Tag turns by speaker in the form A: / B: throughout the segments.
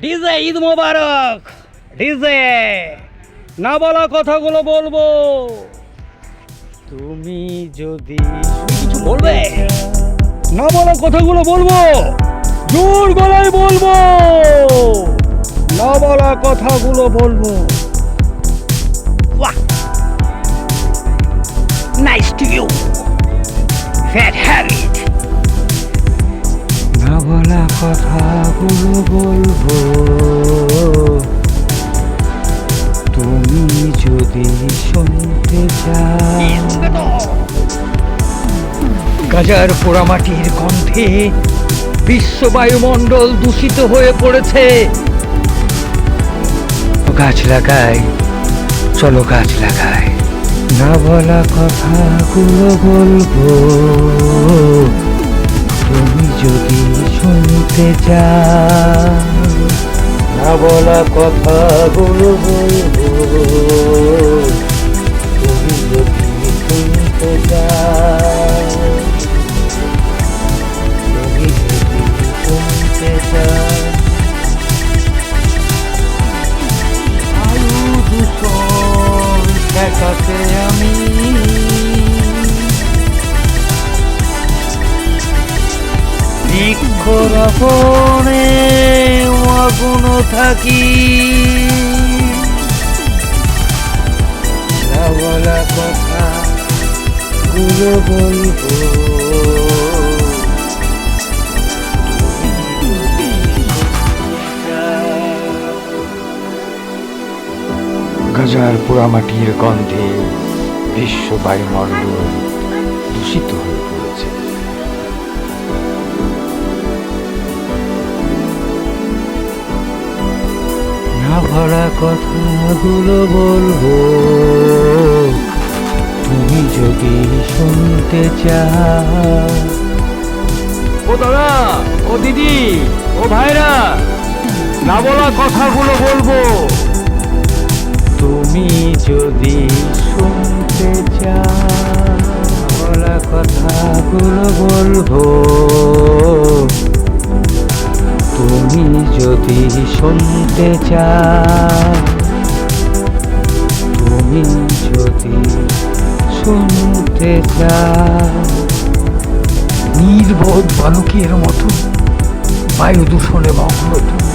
A: DJ Eid মোবারক। DJ না বলা কথাগুলো বলবো। তুমি যদি কিছু বলবে, না বলা কথাগুলো বলবো, জোর গলায় বলবো, না বলা কথাগুলো বলবো। বাহ, nice to you fat habit. না বলা কথাগুলো বলবো, তুমি যদি শুনতে চাও। গাজার পোড়ামাটির গন্ধে বিশ্ব বায়ুমণ্ডল দূষিত হয়ে পড়েছে। গাছ লাগাই, চলো গাছ লাগাই। না বলা কথাগুলো বলবো, তুমি যদি শুনতে চাও। না বলা কথাগুলো বলবো, তুমি যদি শুনতে চাও। তুমি যদি শুনতে চাও। বায়ু দূষণ ঠেকাতে আমি বৃক্ষরোপণে মগ্ন থাকি। না বলা কথা গুলো বলবো, গাজার পোড়ামাটির গন্ধে বিশ্ব বায়ুমণ্ডল দূষিত হয়ে পড়েছে। না ভরা কথাগুলো বলবো, তুমি যদি শুনতে চাও। ও দাদা, ও দিদি, ও ভাইরা, না বলা কথাগুলো বলবো, তুমি যদি শুনতে চাও। বলা কথাগুলো বলবো, তুমি যদি শুনতে চাও। তুমি যদি শুনতে চাও। নির্বোধ বালকের মতো বায়ু দূষণে মগ্ন তুমি।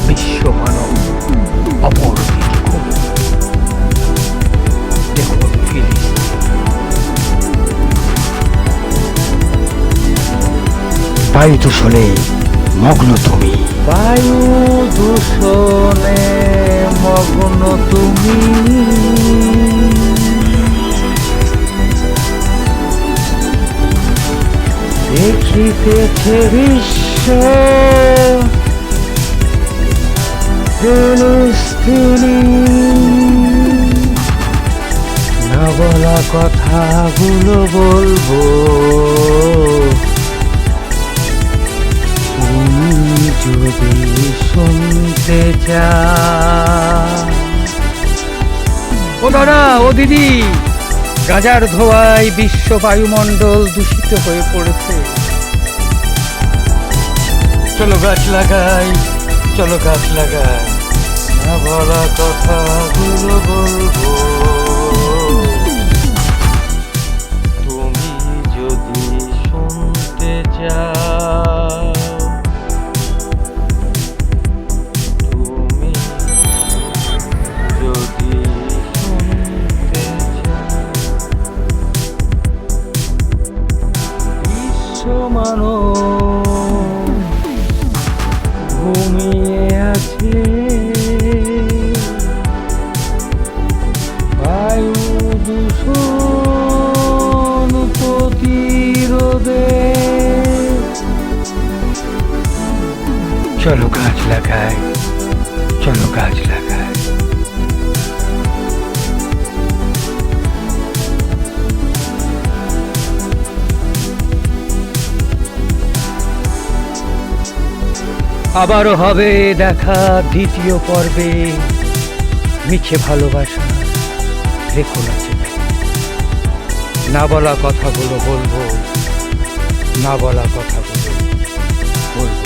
A: বিশ্ব মানব অপর বিক্ষোভ। দেখুন বায়ু দূষণে মগ্ন তুমি। বায়ু দূষণে মগ্ন তুমি। দেখিতেছে বিশ্ব ফিলিস্তিনি। না বলা কথাগুলো বলবো, তুমি যদি শুনতে চাও। ও দাদা, ও দিদি, গাজার ধোঁয়ায় বিশ্ব বায়ুমণ্ডল দূষিত হয়ে পড়েছে। চলো গাছ লাগাই, চলো গাছ লাগাই। না বলা কথাগুলো বলবো, তুমি যদি শুনতে চাও। তুমি যদি শুনতে চাও। বিশ্ব মানব ঘুমিয়ে আছে। বায়ু দূষণ প্রতিরোধে চলো গাছ লাগাই, চলো গাছ লাগাই। আবারও হবে দেখা দ্বিতীয় পর্বে। মিছে ভালোবাসা রেখো না চেপে। না বলা কথাগুলো বলবো, না বলা কথাগুলো বলবো।